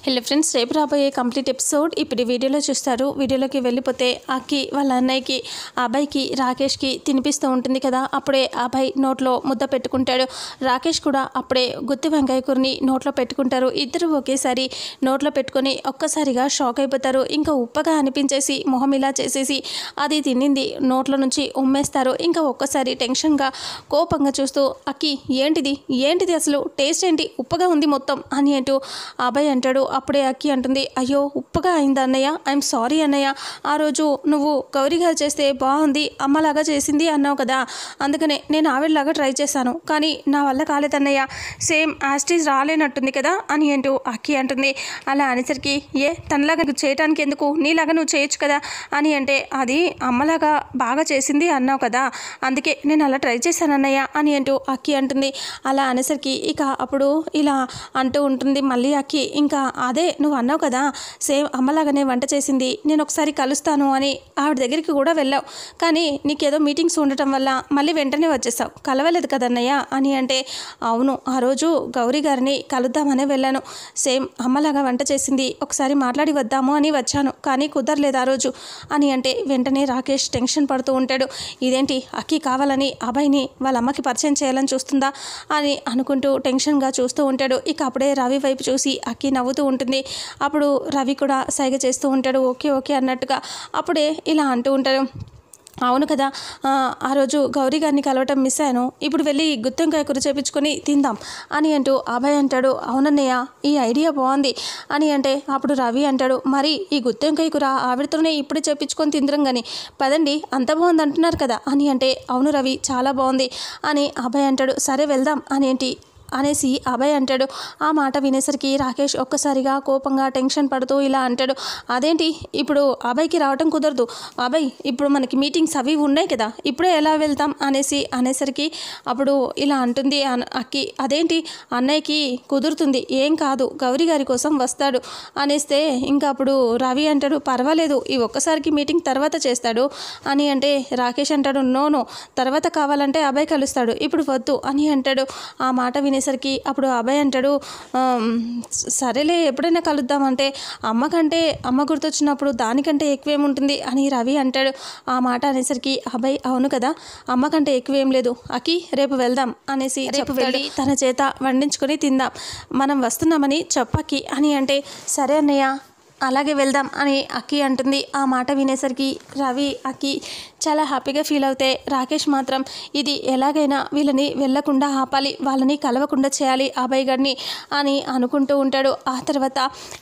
Hello friends, రేపు రాబోయే complete episode ఇప్పుడు వీడియోలో చూస్తారు. వీడియోలోకి వెళ్ళిపోతే అక్కి వాళ్ళ అన్నయ్యకి అబ్బాయికి రాకేష్కి తినిపిస్తూ ఉంటుంది కదా. అప్పుడే అబ్బాయి నోట్లో ముద్ద పెట్టుకుంటాడు. రాకేష్ కూడా అప్పుడే గుత్తి వంకాయ కూరని నోట్లో పెట్టుకుంటారు. ఇద్దరు ఒకేసారి నోట్లో పెట్టుకొని ఒక్కసారిగా షాక్ అయిపోతారు. ఇంకా ఉప్పగా అనిపించేసి మొహం ఇలా చేసేసి అది తినింది నోట్లో నుంచి ఉమ్మేస్తారు. ఇంకా ఒక్కసారి టెన్షన్గా కోపంగా చూస్తూ అక్కి ఏంటిది అసలు టేస్ట్ ఏంటి, ఉప్పగా ఉంది మొత్తం అని అంటూ అబ్బాయి అంటాడు. అప్పుడే అక్కి అంటుంది, అయ్యో ఉప్పగా అయిందా అన్నయ్య, ఐఎమ్ సారీ అన్నయ్య. ఆ రోజు నువ్వు గౌరీ గారు చేస్తే బాగుంది, అమ్మలాగా చేసింది అన్నావు కదా, అందుకనే నేను ఆవిడలాగా ట్రై చేశాను, కానీ నా వల్ల కాలేదన్నయ్య, సేమ్ యాస్టీజ్ రాలేనట్టుంది కదా అని అంటూ అక్కి అంటుంది. అలా అనేసరికి తనలాగా చేయటానికి ఎందుకు, నీలాగా నువ్వు చేయొచ్చు కదా అని అంటే, అది అమ్మలాగా బాగా చేసింది అన్నావు కదా, అందుకే నేను అలా ట్రై చేశాను అన్నయ్య అని అంటూ అక్కి అంటుంది. అలా అనేసరికి ఇక అప్పుడు ఇలా అంటూ ఉంటుంది మళ్ళీ అక్కి, ఇంకా అదే నువ్వు అన్నావు కదా సేమ్ అమ్మలాగానే వంట చేసింది, నేను ఒకసారి కలుస్తాను అని ఆవిడ దగ్గరికి కూడా వెళ్ళావు, కానీ నీకేదో మీటింగ్స్ ఉండటం వల్ల మళ్ళీ వెంటనే వచ్చేసావు, కలవలేదు కదన్నయ్య అని అంటే, అవును ఆ రోజు గౌరీ గారిని కలుద్దామనే వెళ్ళాను, సేమ్ అమ్మలాగా వంట చేసింది, ఒకసారి మాట్లాడి వద్దాము అని వచ్చాను, కానీ కుదరలేదు ఆ రోజు అని అంటే, వెంటనే రాకేష్ టెన్షన్ పడుతూ ఉంటాడు. ఇదేంటి అక్కి కావాలని అబ్బాయిని వాళ్ళ అమ్మకి పరిచయం చేయాలని చూస్తుందా అని అనుకుంటూ టెన్షన్గా చూస్తూ ఉంటాడు. ఇక అప్పుడే రవి వైపు చూసి అక్కి నవ్వుతూ ఉంటుంది. అప్పుడు రవి కూడా సైగ చేస్తూ ఉంటాడు, ఓకే ఓకే అన్నట్టుగా. అప్పుడే ఇలా అంటూ ఉంటాడు, అవును కదా ఆ రోజు గౌరీ గారిని కలవటం మిస్ అయ్యాను, ఇప్పుడు వెళ్ళి గుత్తొంకాయ కూర చేపించుకొని తిందాం అని అంటూ అభయ్ అంటాడు. అవునన్నయ్య ఈ ఐడియా బాగుంది అని అంటే, అప్పుడు రవి అంటాడు, మరి ఈ గుత్తొంకాయ కూర ఆవిడతోనే ఇప్పుడే చేపించుకొని తిందరం కానీ పదండి, అంత బాగుంది అంటున్నారు కదా అని అంటే, అవును రవి చాలా బాగుంది అని అభయ్ అంటాడు. సరే వెళ్దాం అనేసి అభయ్ అంటాడు. ఆ మాట వినేసరికి రాకేష్ ఒక్కసారిగా కోపంగా టెన్షన్ పడుతూ ఇలా అంటాడు, అదేంటి ఇప్పుడు అభయ్కి రావటం కుదరదు, అభయ్ ఇప్పుడు మనకి మీటింగ్స్ అవి ఉన్నాయి కదా, ఇప్పుడే ఎలా వెళ్తాం అనేసరికి అప్పుడు ఇలా అంటుంది అక్కి, అదేంటి అన్నయ్యకి కుదురుతుంది, ఏం కాదు గౌరీ గారి కోసం వస్తాడు అనేస్తే, ఇంకా అప్పుడు రవి అంటాడు, పర్వాలేదు ఈ ఒక్కసారికి మీటింగ్ తర్వాత చేస్తాడు అని అంటే, రాకేష్ అంటాడు, నో తర్వాత కావాలంటే అభయ్ కలుస్తాడు, ఇప్పుడు వద్దు అని అంటాడు. ఆ మాట వినేసరికి అప్పుడు అభయ్ అంటాడు, సరేలే ఎప్పుడైనా కలుద్దామంటే, అమ్మ గుర్తొచ్చినప్పుడు దానికంటే ఎక్కువేముంటుంది అని రవి అంటాడు. ఆ మాట అనేసరికి అభయ్, అవును కదా అమ్మ కంటే ఎక్కువేం లేదు అక్కి, రేపు వెళ్దాం అనేసి రేపు వెళ్ళి తన చేత వండించుకొని తిందాం, మనం వస్తున్నామని చెప్పకి అని అంటే, సరే అన్నయ్య అలాగే వెళ్దాం అని అక్కి అంటుంది. ఆ మాట వినేసరికి రవి అక్కి చాలా హ్యాపీగా ఫీల్ అవుతే, రాకేష్ మాత్రం ఇది ఎలాగైనా వీళ్ళని వెళ్ళకుండా ఆపాలి, వాళ్ళని కలవకుండా చేయాలి అభయ్ గారిని అని అనుకుంటూ ఉంటాడు. ఆ తర్వాత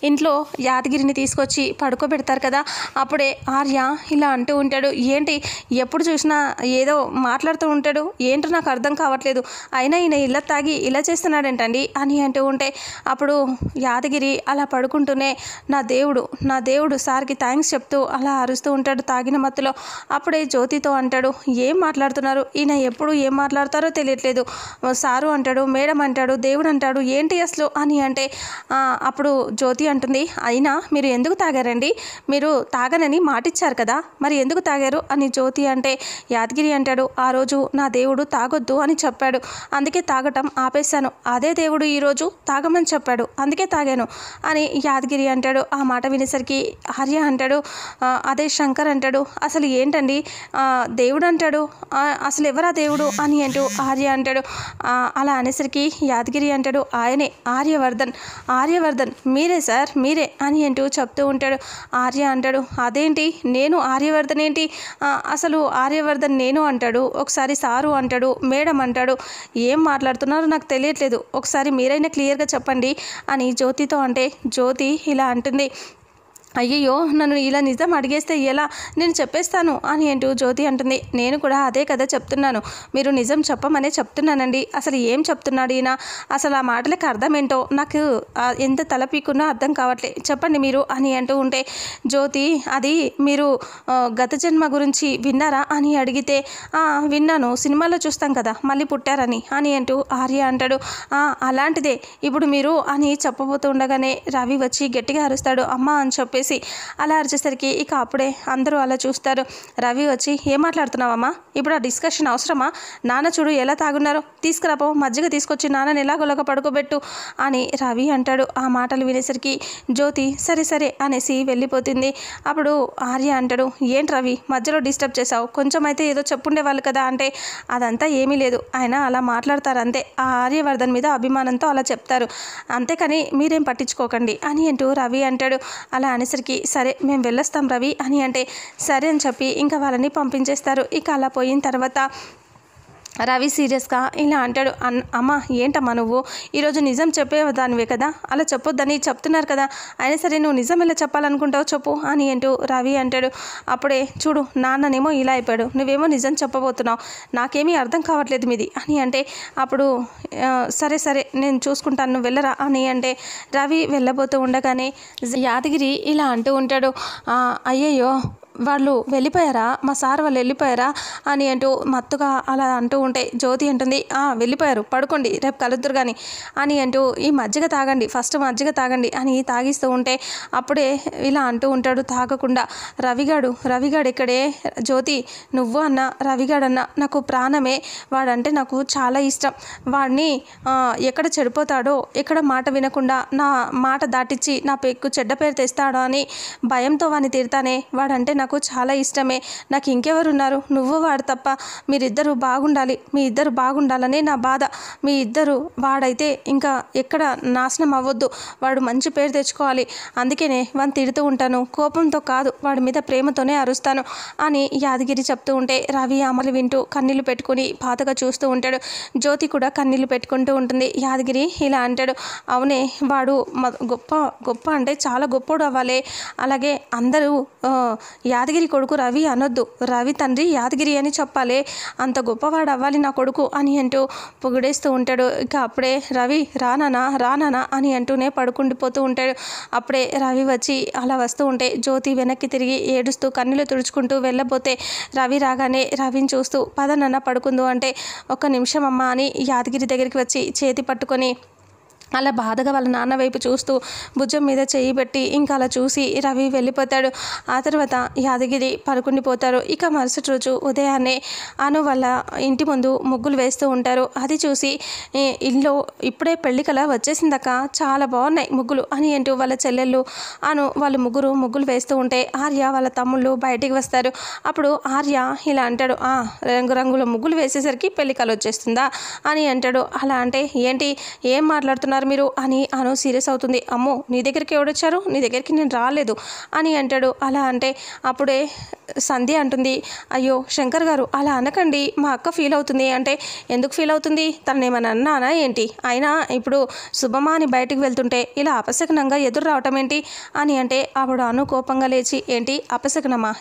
ఇంట్లో యాదగిరిని తీసుకొచ్చి పడుకోబెడతారు కదా. అప్పుడే ఆర్య ఇలా అంటూ ఉంటాడు, ఏంటి ఎప్పుడు చూసినా ఏదో మాట్లాడుతూ ఉంటాడు, ఏంటో నాకు అర్థం కావట్లేదు, అయినా ఈయన ఇలా తాగి ఇలా చేస్తున్నాడేంటండి అని అంటూ ఉంటే, అప్పుడు యాదగిరి అలా పడుకుంటూనే నా దేవుడు సార్కి థ్యాంక్స్ చెప్తూ అలా అరుస్తూ ఉంటాడు తాగిన మత్తులో. అప్పుడే జ్యోతితో అంటాడు, ఏం మాట్లాడుతున్నారు, ఈయన ఎప్పుడు ఏం మాట్లాడతారో తెలియట్లేదు, సారు అంటాడు, మేడం అంటాడు, దేవుడు అంటాడు, ఏంటి అసలు అని అంటే, అప్పుడు జ్యోతి అంటుంది, అయినా మీరు ఎందుకు తాగారండి, మీరు తాగనని మాటిచ్చారు కదా, మరి ఎందుకు తాగారు అని జ్యోతి అంటే, యాదగిరి అంటాడు, ఆ రోజు నా దేవుడు తాగొద్దు అని చెప్పాడు, అందుకే తాగటం ఆపేశాను, అదే దేవుడు ఈరోజు తాగమని చెప్పాడు, అందుకే తాగాను అని యాదగిరి అంటాడు. ఆ మాట వినేసరికి ఆర్య అంటాడు, అదే శంకర్ అంటాడు, అసలు ఏంటండి దేవుడు అంటాడు, అసలు ఎవరా దేవుడు అని అంటూ ఆర్య అంటాడు. అలా అనేసరికి యాదగిరి అంటాడు, ఆయనే ఆర్యవర్ధన్ మీరే సార్ మీరే అని అంటూ చెప్తూ ఉంటాడు. ఆర్య అంటాడు, అదేంటి నేను ఆర్యవర్ధన్ ఏంటి, అసలు ఆర్యవర్ధన్ నేను అంటాడు, ఒకసారి సారు అంటాడు, మేడం అంటాడు, ఏం మాట్లాడుతున్నారో నాకు తెలియట్లేదు, ఒకసారి మీరైనా క్లియర్గా చెప్పండి అని జ్యోతితో అంటే, జ్యోతి ఇలా అంటుంది, అయ్యయ్యో నన్ను ఇలా నిజం అడిగేస్తే ఎలా, నేను చెప్పేస్తాను అని అంటూ జ్యోతి అంటుంది. నేను కూడా అదే కదా చెప్తున్నాను, మీరు నిజం చెప్పమనే చెప్తున్నానండి, అసలు ఏం చెప్తున్నాడు ఈయన, అసలు ఆ మాటలకు అర్థం ఏంటో నాకు ఎంత తలపీకున్నా అర్థం కావట్లే, చెప్పండి మీరు అని అంటూ ఉంటే, జ్యోతి అది మీరు గత జన్మ గురించి విన్నారా అని అడిగితే, విన్నాను, సినిమాలో చూస్తాం కదా మళ్ళీ పుట్టారని అని అంటూ ఆర్య అంటాడు. అలాంటిదే ఇప్పుడు మీరు అని చెప్పబోతూ ఉండగానే రవి వచ్చి గట్టిగా అరుస్తాడు, అమ్మ అని చెప్పి చెప్పేసి అలా అరిచేసరికి ఇక అప్పుడే అందరూ అలా చూస్తారు. రవి వచ్చి ఏం మాట్లాడుతున్నావమ్మా, ఇప్పుడు ఆ డిస్కషన్ అవసరమా? నాన్న చూడు ఎలా తాగున్నారో, తీసుకురాపో మజ్జిగ తీసుకొచ్చి నాన్నని ఎలాగోలాగా పడుకోబెట్టు అని రవి అంటాడు. ఆ మాటలు వినేసరికి జ్యోతి సరే సరే అనేసి వెళ్ళిపోతుంది. అప్పుడు ఆర్య అంటాడు, ఏంటి రవి మధ్యలో డిస్టర్బ్ చేసావు, కొంచెం అయితే ఏదో చెప్పుండేవాళ్ళు కదా అంటే అదంతా ఏమీ లేదు, ఆయన అలా మాట్లాడతారు అంతే, ఆ ఆర్యవర్ధన్ మీద అభిమానంతో అలా చెప్తారు అంతేకాని మీరేం పట్టించుకోకండి అని అంటూ రవి అంటాడు. అలా అనేసరికి సరే మేము వెళ్ళొస్తాం రవి అని అంటే సరే అని చెప్పి ఇంకా వాళ్ళని పంపించేస్తారు. ఇక అలా పోయిన తర్వాత రవి సీరియస్గా ఇలా అంటాడు, అమ్మ ఏంటమ్మా నువ్వు ఈరోజు నిజం చెప్పేదానివే కదా, అలా చెప్పొద్దని చెప్తున్నారు కదా, అయినా సరే నువ్వు నిజం ఎలా చెప్పాలనుకుంటావు చెప్పు అని అంటూ రవి అంటాడు. అప్పుడే చూడు నాన్ననేమో ఇలా అయిపోయాడు, నువ్వేమో నిజం చెప్పబోతున్నావు, నాకేమీ అర్థం కావట్లేదు మీది అని అంటే అప్పుడు సరే సరే నేను చూసుకుంటాను నువ్వు వెళ్ళరా అని అంటే రవి వెళ్ళబోతూ ఉండగానే యాదగిరి ఇలా అంటూ ఉంటాడు, అయ్యయ్యో వాళ్ళు వెళ్ళిపోయారా, మా సార్ వాళ్ళు వెళ్ళిపోయారా అని అంటూ మత్తుగా అలా అంటూ ఉంటే జ్యోతి అంటుంది, వెళ్ళిపోయారు పడుకోండి రేపు కలుద్దురు కానీ అని అంటూ ఈ మజ్జిగ తాగండి ఫస్ట్ మజ్జిగ తాగండి అని తాగిస్తూ ఉంటే అప్పుడే ఇలా అంటూ ఉంటాడు తాగకుండా, రవిగాడు ఇక్కడే, జ్యోతి నువ్వు అన్న రవిగాడన్న నాకు ప్రాణమే, వాడంటే నాకు చాలా ఇష్టం, వాడిని ఎక్కడ చెడిపోతాడో ఎక్కడ మాట వినకుండా నా మాట దాటిచ్చి నా పెక్కు చెడ్డ పేరు తెస్తాడో అని భయంతో వాడిని తిడతానే, వాడంటే నాకు చాలా ఇష్టమే, నాకు ఇంకెవరున్నారు నువ్వు వాడు తప్ప, మీరిద్దరూ బాగుండాలి, మీ ఇద్దరు బాగుండాలనే నా బాధ, మీ ఇద్దరు వాడైతే ఇంకా ఎక్కడ నాశనం అవ్వద్దు, వాడు మంచి పేరు తెచ్చుకోవాలి, అందుకనే వాడిని తిడుతూ ఉంటాను, కోపంతో కాదు వాడి మీద ప్రేమతోనే అరుస్తాను అని యాదగిరి చెప్తూ ఉంటే రవి అమలు వింటూ కన్నీళ్లు పెట్టుకుని బాధగా చూస్తూ ఉంటాడు. జ్యోతి కూడా కన్నీళ్లు పెట్టుకుంటూ ఉంటుంది. యాదగిరి ఇలా అంటాడు, అవునే వాడు గొప్ప అంటే చాలా గొప్పోడు అవ్వాలి, అలాగే అందరూ యాదగిరి కొడుకు రవి అనొద్దు, రవి తండ్రి యాదగిరి అని చెప్పాలి, అంత గొప్పవాడు అవ్వాలి నా కొడుకు అని అంటూ పొగిడేస్తూ ఉంటాడు. ఇక అప్పుడే రవి రానానా అని అంటూనే పడుకుండిపోతూ ఉంటాడు. అప్పుడే రవి వచ్చి అలా వస్తూ ఉంటే జ్యోతి వెనక్కి తిరిగి ఏడుస్తూ కన్నులు తుడుచుకుంటూ వెళ్ళబోతే రవి రాగానే రవిని చూస్తూ పదనన్న పడుకుందు అంటే ఒక్క నిమిషం అమ్మ అని యాదగిరి దగ్గరికి వచ్చి చేతి పట్టుకొని అలా బాధగా వాళ్ళ నాన్న వైపు చూస్తూ భుజం మీద చేయి పెట్టి ఇంకా అలా చూసి రవి వెళ్ళిపోతాడు. ఆ తర్వాత యాదగిరి పడుకుండిపోతారు. ఇక మరుసటి రోజు ఉదయాన్నే అను వాళ్ళ ఇంటి ముందు ముగ్గులు వేస్తూ ఉంటారు. అది చూసి ఇల్లు ఇప్పుడే పెళ్ళికలా వచ్చేసిందక్క, చాలా బాగున్నాయి ముగ్గులు అని అంటూ వాళ్ళ చెల్లెళ్ళు అను వాళ్ళు ముగ్గులు వేస్తూ ఉంటే ఆర్య వాళ్ళ తమ్ముళ్ళు బయటికి వస్తారు. అప్పుడు ఆర్య ఇలా అంటాడు, రంగురంగుల ముగ్గులు వేసేసరికి పెళ్ళికలు వచ్చేస్తుందా అని అంటాడు. అలా అంటే ఏంటి ఏం మాట్లాడుతున్నారు మీరు అని అను సీరియస్ అవుతుంది. అమ్మో నీ దగ్గరికి ఎవడొచ్చారు, నీ దగ్గరికి నేను రాలేదు అని అంటాడు. అలా అంటే అప్పుడే సంధ్య అంటుంది, అయ్యో శంకర్ గారు అలా అనకండి, మా అక్క ఫీల్ అవుతుంది అంటే ఎందుకు ఫీల్ అవుతుంది, తను ఏమన్నా అన్నానా ఏంటి, అయినా ఇప్పుడు శుభమా అని బయటికి వెళ్తుంటే ఇలా అపశకనంగా ఎదురు రావటం ఏంటి అని అంటే అప్పుడు అను కోపంగా లేచి ఏంటి అపశకనమా,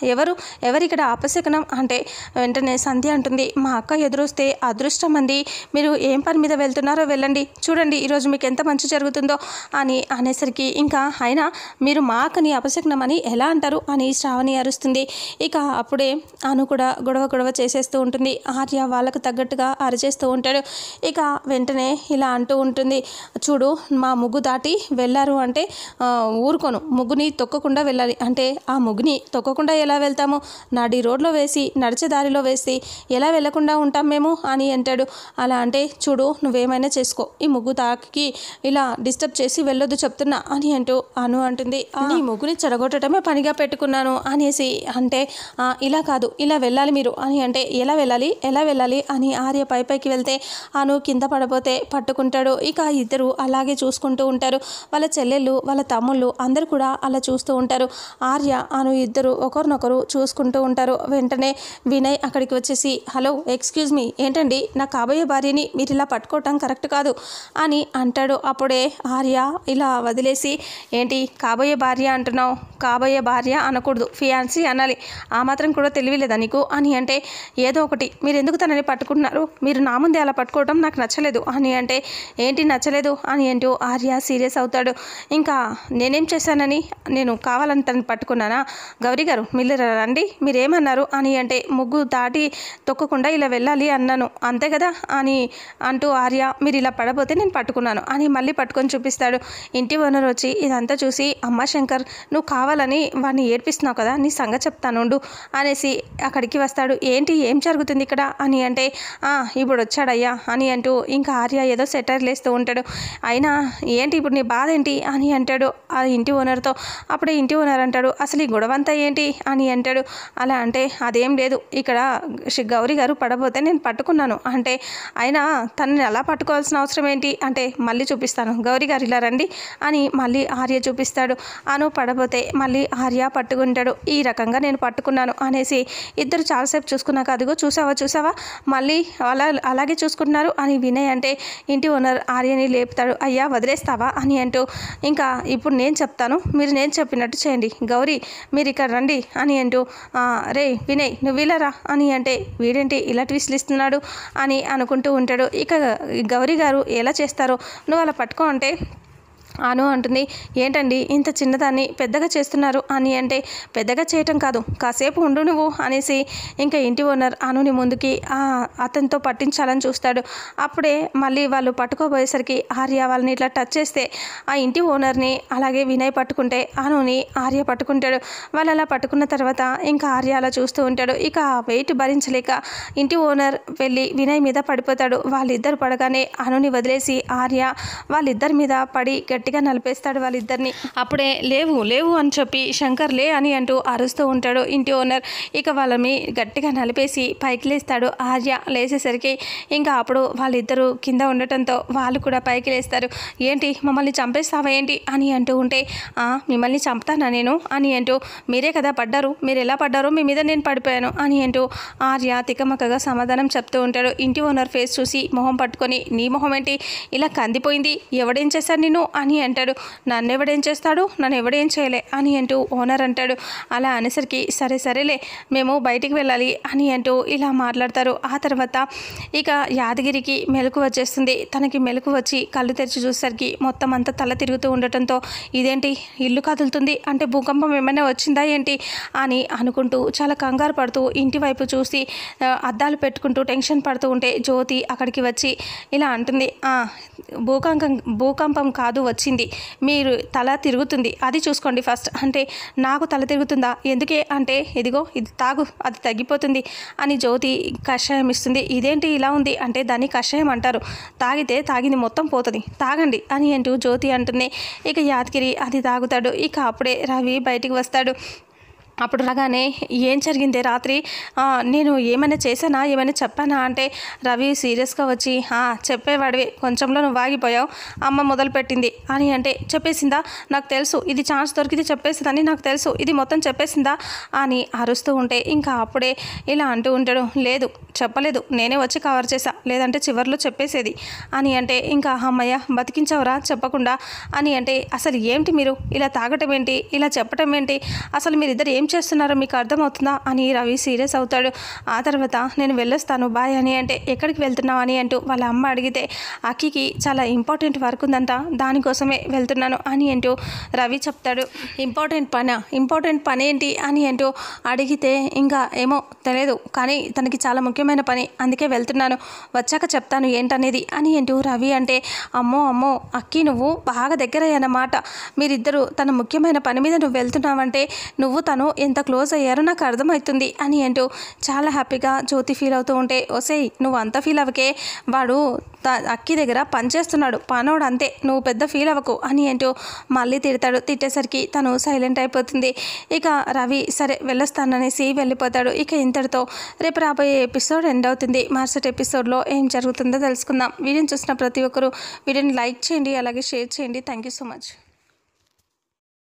ఎవరిక్కడ అపశకనం అంటే వెంటనే సంధ్య అంటుంది, మా అక్క ఎదురొస్తే అదృష్టం అండి, మీరు ఏం పని మీద వెళ్తున్నారో వెళ్ళండి, చూడండి ఈరోజు మీకు ఎంత మంచి జరుగుతుందో అని అనేసరికి ఇంకా అయినా మీరు మా అక్కని అపశకనమని ఎలా అంటారు అని శ్రావణి అరుస్తుంది. ఇక అప్పుడే అను కూడా గొడవ చేసేస్తూ ఉంటుంది. ఆర్య వాళ్ళకు తగ్గట్టుగా అరిచేస్తూ ఉంటాడు. ఇక వెంటనే ఇలా అంటూ ఉంటుంది, చూడు మా ముగ్గు దాటి వెళ్ళారు అంటే ఊరుకోను, ముగ్గుని తొక్కకుండా వెళ్ళాలి అంటే ఆ ముగ్గుని తొక్కకుండా ఎలా వెళ్తాము, నడి రోడ్లో వేసి నడిచే దారిలో వేసి ఎలా వెళ్ళకుండా ఉంటాం మేము అని అంటాడు. అలా అంటే చూడు నువ్వేమైనా చేసుకో, ఈ ముగ్గు తాకి ఇలా డిస్టర్బ్ చేసి వెళ్ళొద్దు చెప్తున్నా అని అంటూ అను అంటుంది, నీ ముగ్గుని చెడగొట్టడమే పనిగా పెట్టుకున్నాను అనేసి అంటే ఇలా కాదు ఇలా వెళ్ళాలి మీరు అని అంటే ఎలా వెళ్ళాలి అని ఆర్య పైకి వెళ్తే అను కింద పడపోతే పట్టుకుంటాడు. ఇక ఇద్దరు అలాగే చూసుకుంటూ ఉంటారు. వాళ్ళ చెల్లెళ్ళు వాళ్ళ తమ్ముళ్ళు అందరూ కూడా అలా చూస్తూ ఉంటారు. ఆర్య అను ఇద్దరు ఒకరినొకరు చూసుకుంటూ ఉంటారు. వెంటనే వినయ్ అక్కడికి వచ్చేసి హలో ఎక్స్క్యూజ్ మీ, ఏంటండి నా కాబోయే భార్యని మీరు ఇలా పట్టుకోవటం కరెక్ట్ కాదు అని అంటాడు. అప్పుడే ఆర్య ఇలా వదిలేసి ఏంటి కాబోయే భార్య అంటున్నావు, కాబోయే భార్య అనకూడదు ఫియాన్సీ అనాలి, ఆ మాత్రం కూడా తెలియలేదా నీకు అని అంటే ఏదో ఒకటి మీరు ఎందుకు తనని పట్టుకుంటున్నారు, మీరు నా ముందే అలా పట్టుకోవడం నాకు నచ్చలేదు అని అంటే ఏంటి నచ్చలేదు అని అంటూ ఆర్య సీరియస్ అవుతాడు. ఇంకా నేనేం చేశానని, నేను కావాలని తనని పట్టుకున్నానా, గౌరీ గారు మీరు రండి మీరేమన్నారు అని అంటే ముగ్గు దాటి తొక్కకుండా ఇలా వెళ్ళాలి అన్నాను అంతే కదా అని అంటూ ఆర్య మీరు ఇలా పడబోతే నేను పట్టుకున్నాను అని మళ్ళీ పట్టుకొని చూపిస్తాడు. ఇంటి ఓనర్ వచ్చి ఇదంతా చూసి అమ్మ శంకర్ నువ్వు కావాలని వాడిని ఏడ్పిస్తున్నావు కదా, నీ సంగతి చెప్తానుండు అనేసి అక్కడికి వస్తాడు. ఏంటి ఏం జరుగుతుంది ఇక్కడ అని అంటే ఇప్పుడు వచ్చాడయ్యా అని అంటూ ఇంకా ఆర్య ఏదో సెటర్ లేస్తూ ఉంటాడు. అయినా ఏంటి ఇప్పుడు నీ బాధ ఏంటి అని అంటాడు ఆ ఇంటి ఓనర్తో. అప్పుడే ఇంటి ఓనర్ అంటాడు అసలు ఈ గొడవంతా ఏంటి అని అంటాడు. అలా అంటే అదేం లేదు, ఇక్కడ గౌరీ గారు పడబోతే నేను పట్టుకున్నాను అంటే అయినా తనని ఎలా పట్టుకోవాల్సిన అవసరం ఏంటి అంటే మళ్ళీ చూపిస్తాను, గౌరీ గారు ఇలా రండి అని మళ్ళీ ఆర్య చూపిస్తాడు. అను పడబోతే మళ్ళీ ఆర్య పట్టుకుంటాడు. ఈ రకంగా నేను పట్టుకున్నాను అనేసి ఇద్దరు చాలాసేపు చూసుకున్నాక అదిగో చూసావా మళ్ళీ అలాగే చూసుకుంటున్నారు అని వినయ్ అంటే ఇంటి ఓనర్ ఆర్యని లేపుతాడు. అయ్యా వదిలేస్తావా అని అంటూ ఇంకా ఇప్పుడు నేను చెప్తాను, మీరు నేను చెప్పినట్టు చేయండి, గౌరీ మీరు ఇక్కడ రండి అని అంటూ రే వినయ్ నువ్వు వీలరా అని అంటే వీడేంటి ఇలా ట్విస్ట్లు ఇస్తున్నాడు అని అనుకుంటూ ఉంటాడు. ఇక గౌరీ గారు ఎలా చేస్తారో నువ్వు అలా పట్టుకో అంటే అను అంటుంది ఏంటండి ఇంత చిన్నదాన్ని పెద్దగా చేస్తున్నారు అని అంటే పెద్దగా చేయటం కాదు కాసేపు ఉండు నువ్వు అనేసి ఇంకా ఇంటి ఓనర్ అనుని ముందుకి అతనితో పట్టించాలని చూస్తాడు. అప్పుడే మళ్ళీ వాళ్ళు పట్టుకోబోయేసరికి ఆర్య వాళ్ళని ఇట్లా టచ్ చేస్తే ఆ ఇంటి ఓనర్ని అలాగే వినయ్ పట్టుకుంటే అనుని ఆర్య పట్టుకుంటాడు. వాళ్ళు అలా పట్టుకున్న తర్వాత ఇంకా ఆర్య అలా చూస్తూ ఉంటాడు. ఇక వెయిట్ భరించలేక ఇంటి ఓనర్ వెళ్ళి వినయ్ మీద పడిపోతాడు. వాళ్ళిద్దరు పడగానే అనుని వదిలేసి ఆర్య వాళ్ళిద్దరి మీద పడి గట్టిగా నలిపేస్తాడు వాళ్ళిద్దరిని. అప్పుడే లేవు అని చెప్పి శంకర్ లే అని అంటూ అరుస్తూ ఉంటాడు ఇంటి ఓనర్. ఇక వాళ్ళని గట్టిగా నలిపేసి పైకి లేస్తాడు ఆర్య. లేచేసరికి ఇంకా అప్పుడు వాళ్ళిద్దరూ కింద ఉండటంతో వాళ్ళు కూడా పైకి లేస్తారు. ఏంటి మమ్మల్ని చంపేస్తావా ఏంటి అని అంటూ ఉంటే మిమ్మల్ని చంపుతానా నేను అని అంటూ మీరే కదా పడ్డారు, మీరు ఎలా పడ్డారో మీ మీద నేను పడిపోయాను అని అంటూ ఆర్య తికమకగా సమాధానం చెప్తూ ఉంటాడు. ఇంటి ఓనర్ ఫేస్ చూసి మొహం పట్టుకొని నీ మొహం ఏంటి ఇలా కందిపోయింది, ఎవడేం చేశారు నిన్ను అని అంటాడు. నన్ను ఎవడేం చేస్తాడు, నన్ను ఎవడేం చేయలే అని అంటూ ఓనర్ అంటాడు. అలా అనేసరికి సరేలే మేము బయటికి వెళ్ళాలి అని అంటూ ఇలా మాట్లాడతారు. ఆ తర్వాత ఇక యాదగిరికి మెలకు వచ్చేస్తుంది. తనకి మెలకు వచ్చి కళ్ళు తెరిచి చూసేసరికి మొత్తం అంతా తల తిరుగుతూ ఉండటంతో ఇదేంటి ఇల్లు కదులుతుంది అంటే భూకంపం ఏమైనా వచ్చిందా ఏంటి అని అనుకుంటూ చాలా కంగారు పడుతూ ఇంటి వైపు చూసి అద్దాలు పెట్టుకుంటూ టెన్షన్ పడుతూ ఉంటే జ్యోతి అక్కడికి వచ్చి ఇలా అంటుంది భూకంపం కాదు వచ్చింది, మీరు తల తిరుగుతుంది అది చూసుకోండి ఫస్ట్ అంటే నాకు తల తిరుగుతుందా ఎందుకే అంటే ఇదిగో ఇది తాగు అది తగ్గిపోతుంది అని జ్యోతి కషాయం ఇస్తుంది. ఇదేంటి ఇలా ఉంది అంటే దాన్ని కషాయం అంటారు, తాగితే తాగింది మొత్తం పోతుంది తాగండి అని అంటూ జ్యోతి అంటుంది. ఇక యాదగిరి అది తాగుతాడు. ఇక అప్పుడే రవి బయటికి వస్తాడు. అప్పుడు రాగానే ఏం జరిగిందే రాత్రి, నేను ఏమైనా చేశానా ఏమైనా చెప్పానా అంటే రవి సీరియస్గా వచ్చి చెప్పేవాడివి కొంచెంలో నువ్వు ఆగిపోయావు, అమ్మ మొదలుపెట్టింది అని అంటే చెప్పేసిందా నాకు తెలుసు, ఇది ఛాన్స్ దొరికితే చెప్పేసిందని నాకు తెలుసు, ఇది మొత్తం చెప్పేసిందా అని అరుస్తూ ఉంటే ఇంకా అప్పుడే ఇలా అంటూ ఉంటాడు. లేదు చెప్పలేదు, నేనే వచ్చి కవర్ చేశా, లేదంటే చివర్లో చెప్పేసేది అని అంటే ఇంకా అమ్మయ్య బతికించవరా చెప్పకుండా అని అంటే అసలు ఏంటి మీరు ఇలా తాగటం ఏంటి ఇలా చెప్పటం ఏంటి, అసలు మీరిద్దరు ఏం చేస్తున్నారో మీకు అర్థమవుతుందా అని రవి సీరియస్ అవుతాడు. ఆ తర్వాత నేను వెళ్ళొస్తాను బాయ్ అని అంటే ఎక్కడికి వెళ్తున్నావు అని అంటూ వాళ్ళ అమ్మ అడిగితే అక్కికి చాలా ఇంపార్టెంట్ వర్క్ ఉందంట దానికోసమే వెళ్తున్నాను అని అంటూ రవి చెప్తాడు. ఇంపార్టెంట్ పని ఏంటి అని అంటూ అడిగితే ఇంకా ఏమో తెలియదు కానీ తనకి చాలా ముఖ్యమైన పని అందుకే వెళ్తున్నాను, వచ్చాక చెప్తాను ఏంటనేది అని అంటూ రవి అంటే అమ్మో అక్కి నువ్వు బాగా దగ్గరయ్యానమాట, మీరిద్దరూ తన ముఖ్యమైన పని మీద నువ్వు వెళ్తున్నావంటే నువ్వు తను ఎంత క్లోజ్ అయ్యారో నాకు అర్థమవుతుంది అని అంటూ చాలా హ్యాపీగా జ్యోతి ఫీల్ అవుతూ ఉంటే ఒసేయ్ నువ్వు అంత ఫీల్ అవ్వకే, వాడు అక్కి దగ్గర పనిచేస్తున్నాడు పనోడు అంతే, నువ్వు పెద్ద ఫీల్ అవ్వకు అని అంటూ మళ్ళీ తిడతాడు. తిట్టేసరికి తను సైలెంట్ అయిపోతుంది. ఇక రవి సరే వెళ్ళొస్తాననేసి వెళ్ళిపోతాడు. ఇక ఇంతటితో రేపు రాబోయే ఎపిసోడ్ ఎండ్ అవుతుంది. మరుసటి ఎపిసోడ్లో ఏం జరుగుతుందో తెలుసుకుందాం. వీడియోని చూసిన ప్రతి ఒక్కరూ వీడియోని లైక్ చేయండి అలాగే షేర్ చేయండి. Thank you so much.